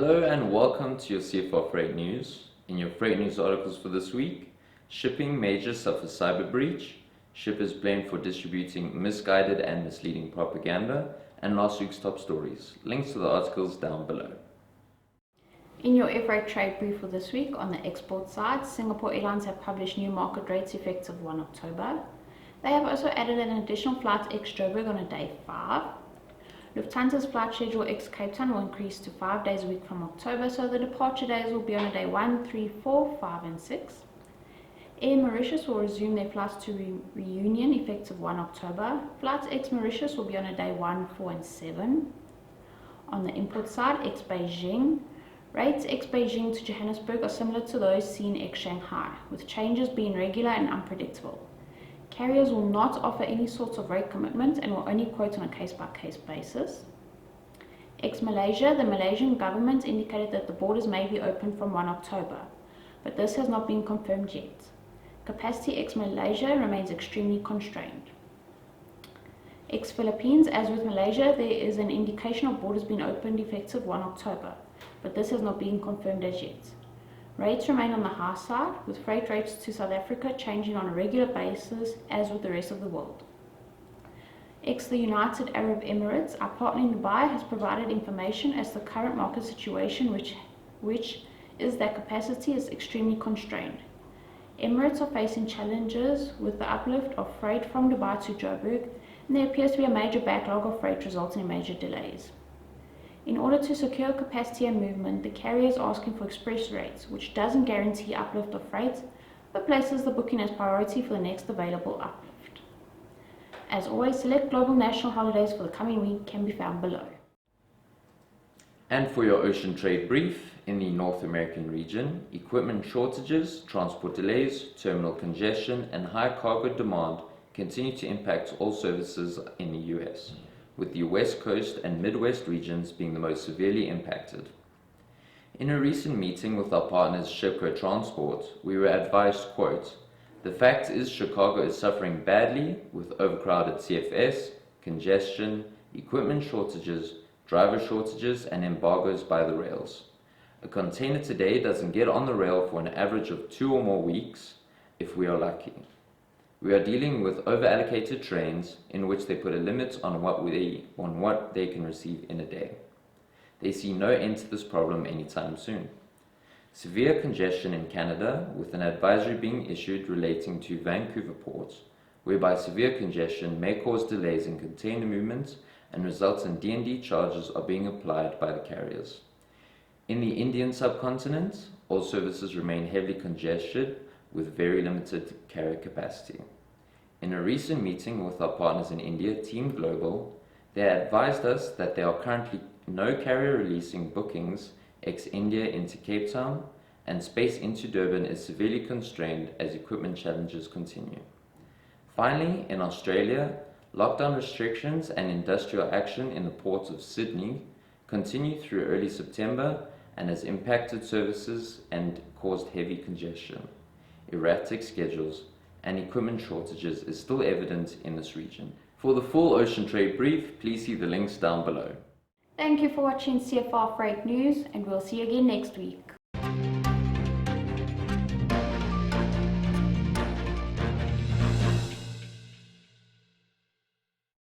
Hello and welcome to your CFR Freight News. In your Freight News articles for this week, shipping major suffers cyber breach, shippers blamed for distributing misguided and misleading propaganda, and last week's top stories. Links to the articles down below. In your Airfreight trade brief for this week, on the export side, Singapore Airlines have published new market rates effective 1 October. They have also added an additional flight ex-Joburg on a day 5. Lufthansa's flight schedule ex-Cape Town will increase to 5 days a week from October, so the departure days will be on a day 1, 3, 4, 5 and 6. Air Mauritius will resume their flights to Reunion effective 1 October. Flights ex-Mauritius will be on a day 1, 4 and 7. On the import side, ex-Beijing. Rates ex-Beijing to Johannesburg are similar to those seen ex-Shanghai, with changes being regular and unpredictable. Carriers will not offer any sorts of rate commitment and will only quote on a case-by-case basis. Ex-Malaysia, the Malaysian government indicated that the borders may be open from 1 October, but this has not been confirmed yet. Capacity ex-Malaysia remains extremely constrained. Ex-Philippines, as with Malaysia, there is an indication of borders being opened effective 1 October, but this has not been confirmed as yet. Rates remain on the high side, with freight rates to South Africa changing on a regular basis as with the rest of the world. The United Arab Emirates, our partner in Dubai, has provided information as to the current market situation, which is that capacity is extremely constrained. Emirates are facing challenges with the uplift of freight from Dubai to Joburg, and there appears to be a major backlog of freight resulting in major delays. In order to secure capacity and movement, the carrier is asking for express rates, which doesn't guarantee uplift of freight, but places the booking as priority for the next available uplift. As always, select global national holidays for the coming week can be found below. And for your ocean trade brief, in the North American region, equipment shortages, transport delays, terminal congestion, and high cargo demand continue to impact all services in the US, with the West Coast and Midwest regions being the most severely impacted. In a recent meeting with our partners Shipco Transport, we were advised, quote, "The fact is Chicago is suffering badly with overcrowded CFS, congestion, equipment shortages, driver shortages, and embargoes by the rails. A container today doesn't get on the rail for an average of 2 or more weeks if we are lucky. We are dealing with over-allocated trains in which they put a limit on what they can receive in a day. They see no end to this problem anytime soon. Severe congestion in Canada, with an advisory being issued relating to Vancouver Port, whereby severe congestion may cause delays in container movements and result in D&D charges are being applied by the carriers. In the Indian subcontinent, all services remain heavily congested with very limited carrier capacity. In a recent meeting with our partners in India, Team Global, they advised us that there are currently no carrier releasing bookings ex-India into Cape Town, and space into Durban is severely constrained as equipment challenges continue. Finally, in Australia, lockdown restrictions and industrial action in the ports of Sydney continue through early September and has impacted services and caused heavy congestion. Erratic schedules and equipment shortages is still evident in this region. For the full ocean trade brief, please see the links down below. Thank you for watching CFR Freight News, and we'll see you again next week.